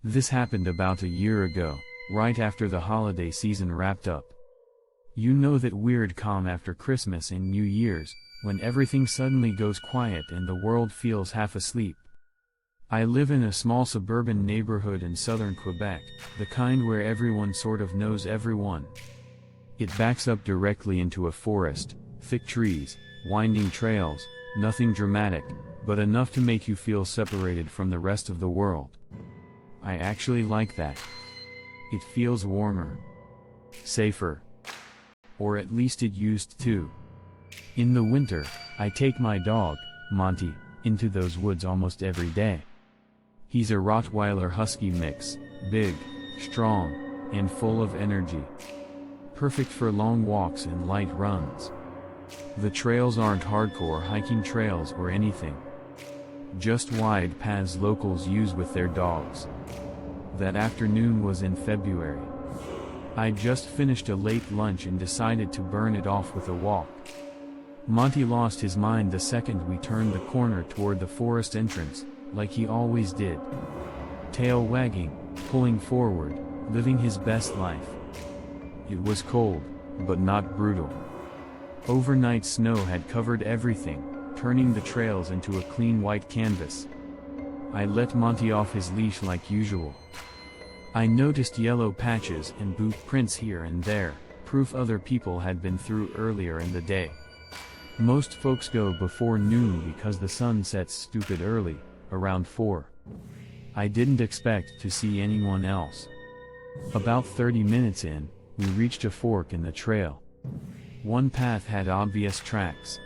This happened about a year ago, right after the holiday season wrapped up. You know that weird calm after Christmas and New Year's, when everything suddenly goes quiet and the world feels half asleep. I live in a small suburban neighborhood in southern Quebec, the kind where everyone sort of knows everyone. It backs up directly into a forest, thick trees, winding trails, nothing dramatic, but enough to make you feel separated from the rest of the world. I actually like that. It feels warmer. Safer. Or at least it used to. In the winter, I take my dog, Monty, into those woods almost every day. He's a Rottweiler Husky mix, big, strong, and full of energy. Perfect for long walks and light runs. The trails aren't hardcore hiking trails or anything. Just wide paths locals use with their dogs. That afternoon was in February. I just finished a late lunch and decided to burn it off with a walk. Monty lost his mind the second we turned the corner toward the forest entrance, like he always did. Tail wagging, pulling forward, living his best life. It was cold, but not brutal. Overnight snow had covered everything, turning the trails into a clean white canvas. I let Monty off his leash like usual. I noticed yellow patches and boot prints here and there, proof other people had been through earlier in the day. Most folks go before noon because the sun sets stupid early, around 4. I didn't expect to see anyone else. About 30 minutes in, we reached a fork in the trail. One path had obvious tracks.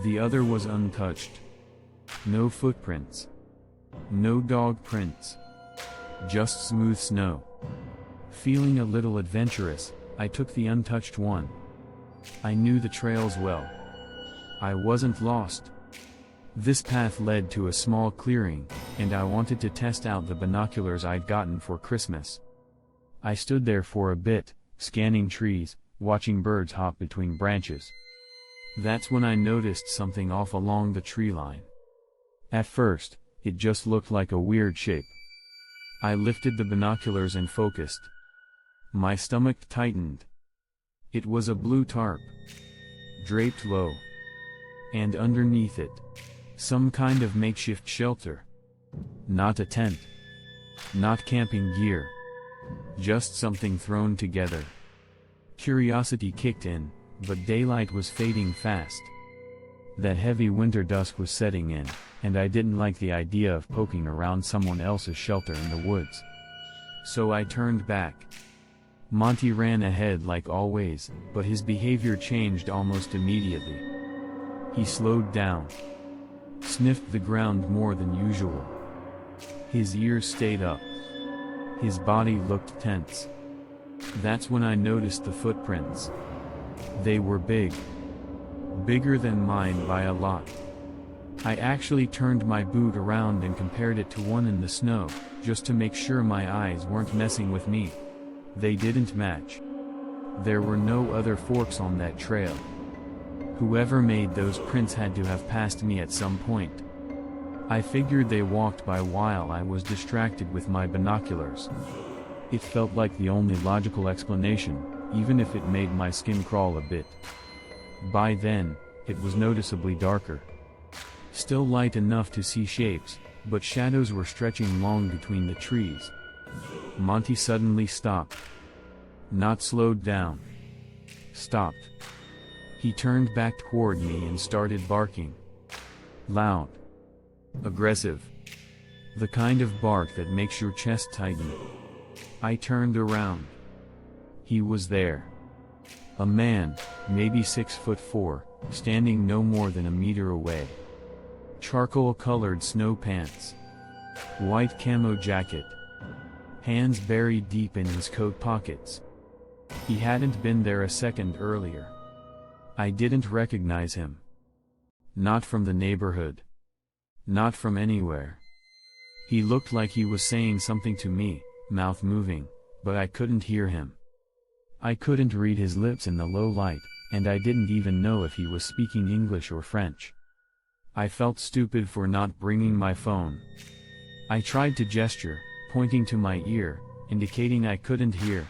The other was untouched. No footprints. No dog prints. Just smooth snow. Feeling a little adventurous, I took the untouched one. I knew the trails well. I wasn't lost. This path led to a small clearing, and I wanted to test out the binoculars I'd gotten for Christmas. I stood there for a bit, scanning trees, watching birds hop between branches. That's when I noticed something off along the tree line. At first, it just looked like a weird shape. I lifted the binoculars and focused. My stomach tightened. It was a blue tarp. Draped low. And underneath it, some kind of makeshift shelter. Not a tent. Not camping gear. Just something thrown together. Curiosity kicked in, but daylight was fading fast. That heavy winter dusk was setting in, and I didn't like the idea of poking around someone else's shelter in the woods. So I turned back. Monty ran ahead like always, but his behavior changed almost immediately. He slowed down. Sniffed the ground more than usual. His ears stayed up. His body looked tense. That's when I noticed the footprints. They were big. Bigger than mine by a lot. I actually turned my boot around and compared it to one in the snow, just to make sure my eyes weren't messing with me. They didn't match. There were no other forks on that trail. Whoever made those prints had to have passed me at some point. I figured they walked by while I was distracted with my binoculars. It felt like the only logical explanation, even if it made my skin crawl a bit. By then, it was noticeably darker. Still light enough to see shapes, but shadows were stretching long between the trees. Monty suddenly stopped. Not slowed down. Stopped. He turned back toward me and started barking. Loud. Aggressive. The kind of bark that makes your chest tighten. I turned around. He was there. A man, maybe 6'4", standing no more than a meter away. Charcoal-colored snow pants. White camo jacket. Hands buried deep in his coat pockets. He hadn't been there a second earlier. I didn't recognize him. Not from the neighborhood. Not from anywhere. He looked like he was saying something to me, mouth moving, but I couldn't hear him. I couldn't read his lips in the low light, and I didn't even know if he was speaking English or French. I felt stupid for not bringing my phone. I tried to gesture, pointing to my ear, indicating I couldn't hear.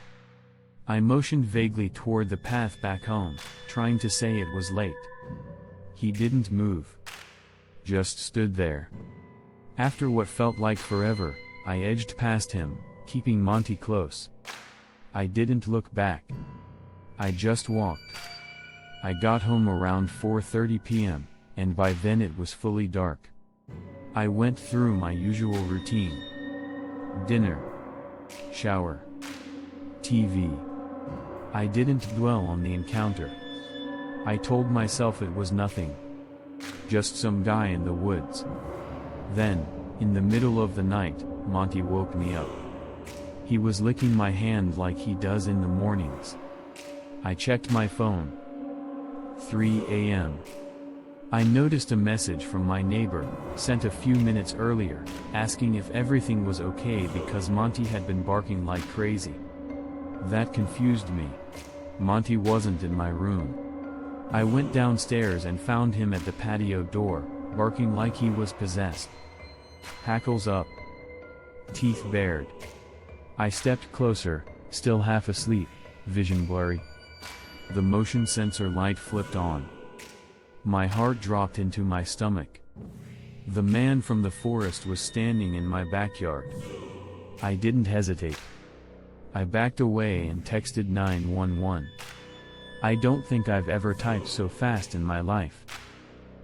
I motioned vaguely toward the path back home, trying to say it was late. He didn't move. Just stood there. After what felt like forever, I edged past him, keeping Monty close. I didn't look back. I just walked. I got home around 4:30 p.m., and by then it was fully dark. I went through my usual routine. Dinner. Shower. TV. I didn't dwell on the encounter. I told myself it was nothing. Just some guy in the woods. Then, in the middle of the night, Monty woke me up. He was licking my hand like he does in the mornings. I checked my phone. 3 a.m. I noticed a message from my neighbor, sent a few minutes earlier, asking if everything was okay because Monty had been barking like crazy. That confused me. Monty wasn't in my room. I went downstairs and found him at the patio door, barking like he was possessed. Hackles up. Teeth bared. I stepped closer, still half asleep, vision blurry. The motion sensor light flipped on. My heart dropped into my stomach. The man from the forest was standing in my backyard. I didn't hesitate. I backed away and texted 911. I don't think I've ever typed so fast in my life.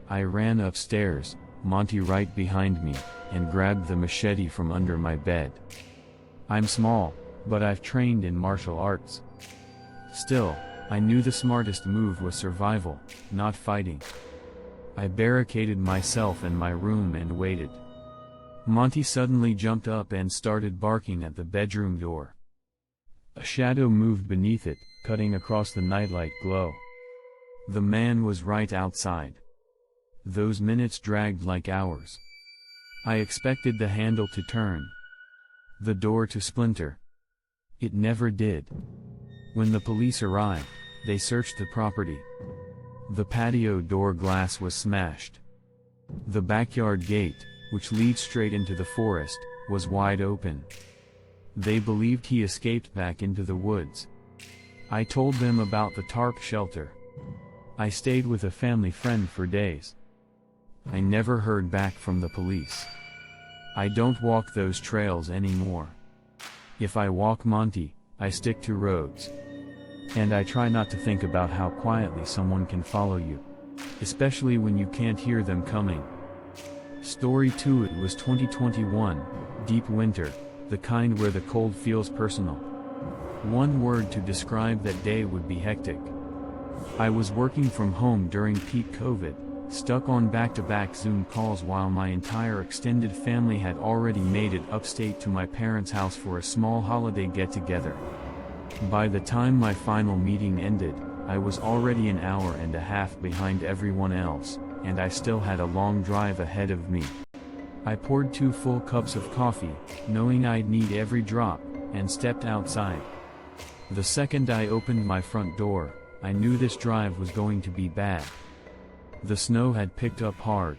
I ran upstairs, Monty right behind me, and grabbed the machete from under my bed. I'm small, but I've trained in martial arts. Still, I knew the smartest move was survival, not fighting. I barricaded myself in my room and waited. Monty suddenly jumped up and started barking at the bedroom door. A shadow moved beneath it, cutting across the nightlight glow. The man was right outside. Those minutes dragged like hours. I expected the handle to turn, the door to splinter. It never did. When the police arrived, they searched the property. The patio door glass was smashed. The backyard gate, which leads straight into the forest, was wide open. They believed he escaped back into the woods. I told them about the tarp shelter. I stayed with a family friend for days. I never heard back from the police. I don't walk those trails anymore. If I walk Monty, I stick to roads. And I try not to think about how quietly someone can follow you, especially when you can't hear them coming. Story 2. It was 2021, deep winter, the kind where the cold feels personal. One word to describe that day would be hectic. I was working from home during peak COVID, stuck on back-to-back Zoom calls while my entire extended family had already made it upstate to my parents' house for a small holiday get-together. By the time my final meeting ended, I was already an hour and a half behind everyone else, and I still had a long drive ahead of me. I poured 2 full cups of coffee, knowing I'd need every drop, and stepped outside. The second I opened my front door, I knew this drive was going to be bad. The snow had picked up hard.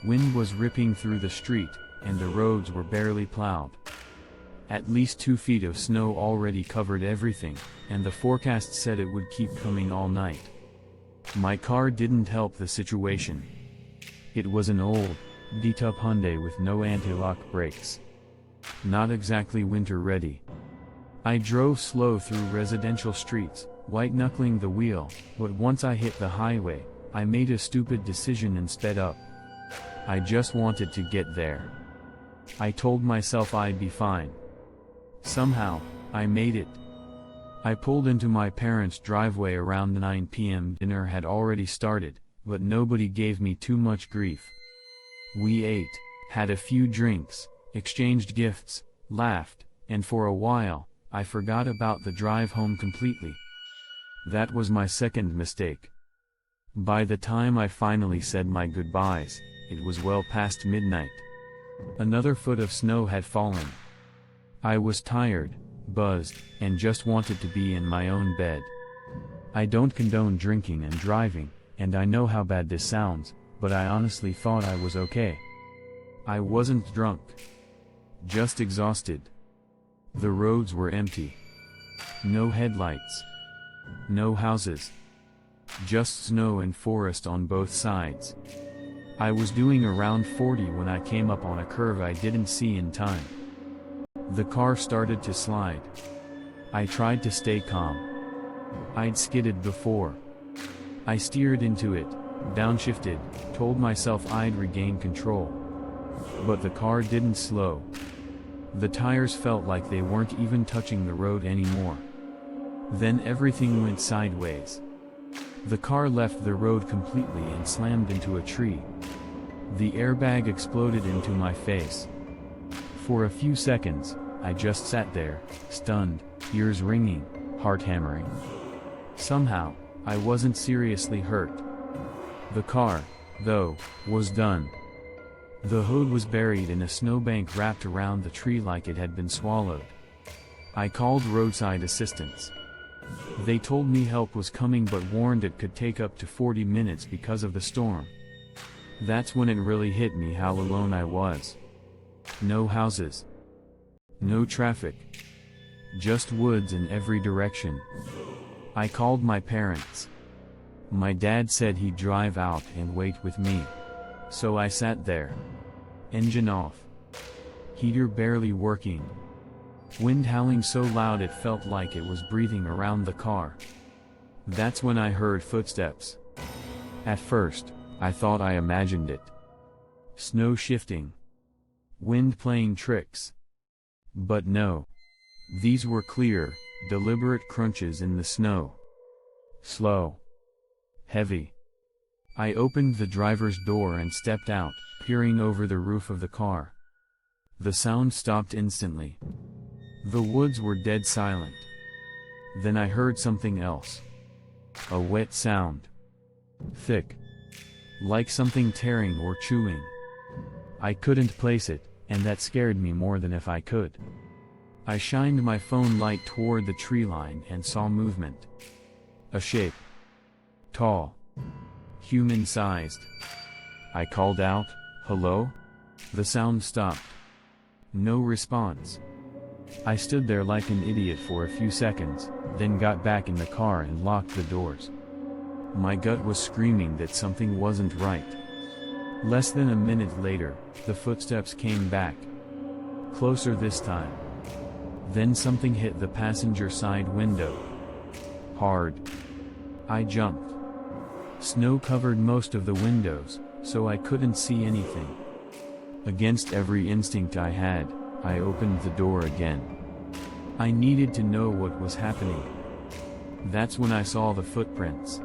Wind was ripping through the street, and the roads were barely plowed. At least 2 feet of snow already covered everything, and the forecast said it would keep coming all night. My car didn't help the situation. It was an old, beat-up Hyundai with no anti-lock brakes. Not exactly winter-ready. I drove slow through residential streets, white-knuckling the wheel, but once I hit the highway, I made a stupid decision and sped up. I just wanted to get there. I told myself I'd be fine. Somehow, I made it. I pulled into my parents' driveway around 9 p.m. Dinner had already started, but nobody gave me too much grief. We ate, had a few drinks, exchanged gifts, laughed, and for a while, I forgot about the drive home completely. That was my second mistake. By the time I finally said my goodbyes, it was well past midnight. Another foot of snow had fallen. I was tired, buzzed, and just wanted to be in my own bed. I don't condone drinking and driving, and I know how bad this sounds, but I honestly thought I was okay. I wasn't drunk. just exhausted. The roads were empty. No headlights. No houses. Just snow and forest on both sides. I was doing around 40 when I came up on a curve I didn't see in time. The car started to slide. I tried to stay calm. I'd skidded before. I steered into it, downshifted, told myself I'd regain control. But the car didn't slow. The tires felt like they weren't even touching the road anymore. Then everything went sideways. The car left the road completely and slammed into a tree. The airbag exploded into my face. For a few seconds, I just sat there, stunned, ears ringing, heart hammering. Somehow, I wasn't seriously hurt. The car, though, was done. The hood was buried in a snowbank wrapped around the tree like it had been swallowed. I called roadside assistance. They told me help was coming but warned it could take up to 40 minutes because of the storm. That's when it really hit me how alone I was. No houses. No traffic. Just woods in every direction. I called my parents. My dad said he'd drive out and wait with me. So I sat there. Engine off. Heater barely working. Wind howling so loud it felt like it was breathing around the car. That's when I heard footsteps. At first, I thought I imagined it. Snow shifting. Wind playing tricks. But no. These were clear, deliberate crunches in the snow. Slow. Heavy. I opened the driver's door and stepped out, peering over the roof of the car. The sound stopped instantly. The woods were dead silent. Then I heard something else. A wet sound. Thick. Like something tearing or chewing. I couldn't place it, and that scared me more than if I could. I shined my phone light toward the tree line and saw movement. A shape. Tall. Human-sized. I called out, "Hello?" The sound stopped. No response. I stood there like an idiot for a few seconds, then got back in the car and locked the doors. My gut was screaming that something wasn't right. Less than a minute later, the footsteps came back. Closer this time. Then something hit the passenger side window. Hard. I jumped. Snow covered most of the windows, so I couldn't see anything. Against every instinct I had, I opened the door again. I needed to know what was happening. That's when I saw the footprints.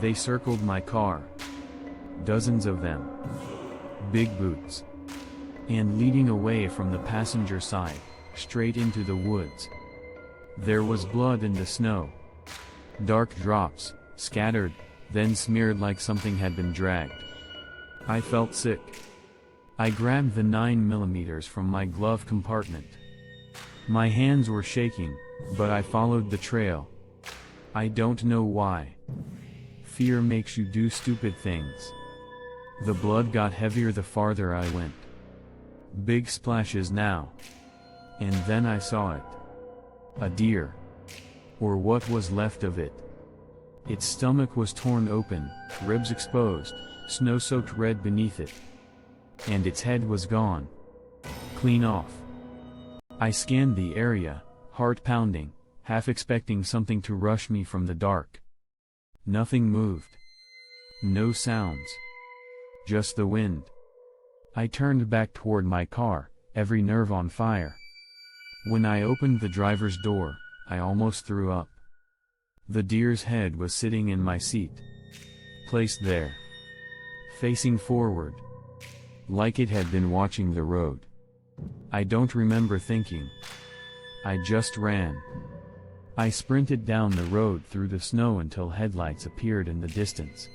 They circled my car. Dozens of them. Big boots. And leading away from the passenger side, straight into the woods. There was blood in the snow. Dark drops, scattered, then smeared like something had been dragged. I felt sick. I grabbed the 9mm from my glove compartment. My hands were shaking, but I followed the trail. I don't know why. Fear makes you do stupid things. The blood got heavier the farther I went. Big splashes now. And then I saw it. A deer. Or what was left of it. Its stomach was torn open, ribs exposed, snow-soaked red beneath it. And its head was gone. Clean off. I scanned the area, heart pounding, half expecting something to rush me from the dark. Nothing moved. No sounds. Just the wind. I turned back toward my car, every nerve on fire. When I opened the driver's door, I almost threw up. The deer's head was sitting in my seat. Placed there. Facing forward. Like it had been watching the road. I don't remember thinking. I just ran. I sprinted down the road through the snow until headlights appeared in the distance.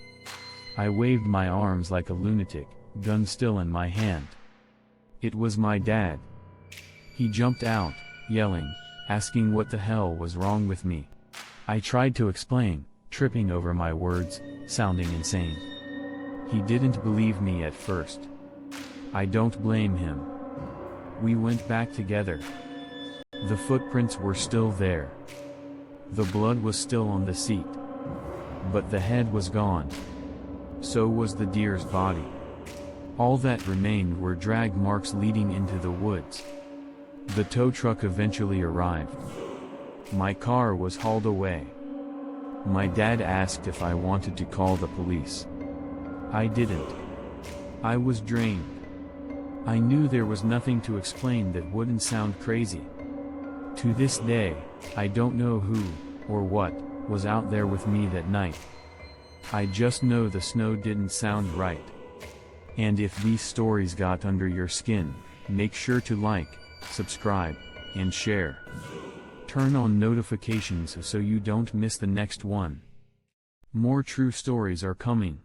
I waved my arms like a lunatic, gun still in my hand. It was my dad. He jumped out, yelling, asking what the hell was wrong with me. I tried to explain, tripping over my words, sounding insane. He didn't believe me at first. I don't blame him. We went back together. The footprints were still there. The blood was still on the seat. But the head was gone. So was the deer's body. All that remained were drag marks leading into the woods. The tow truck eventually arrived. My car was hauled away. My dad asked if I wanted to call the police. I didn't. I was drained. I knew there was nothing to explain that wouldn't sound crazy. To this day, I don't know who, or what, was out there with me that night. I just know the snow didn't sound right. And if these stories got under your skin, make sure to like, subscribe, and share. Turn on notifications so you don't miss the next one. More true stories are coming.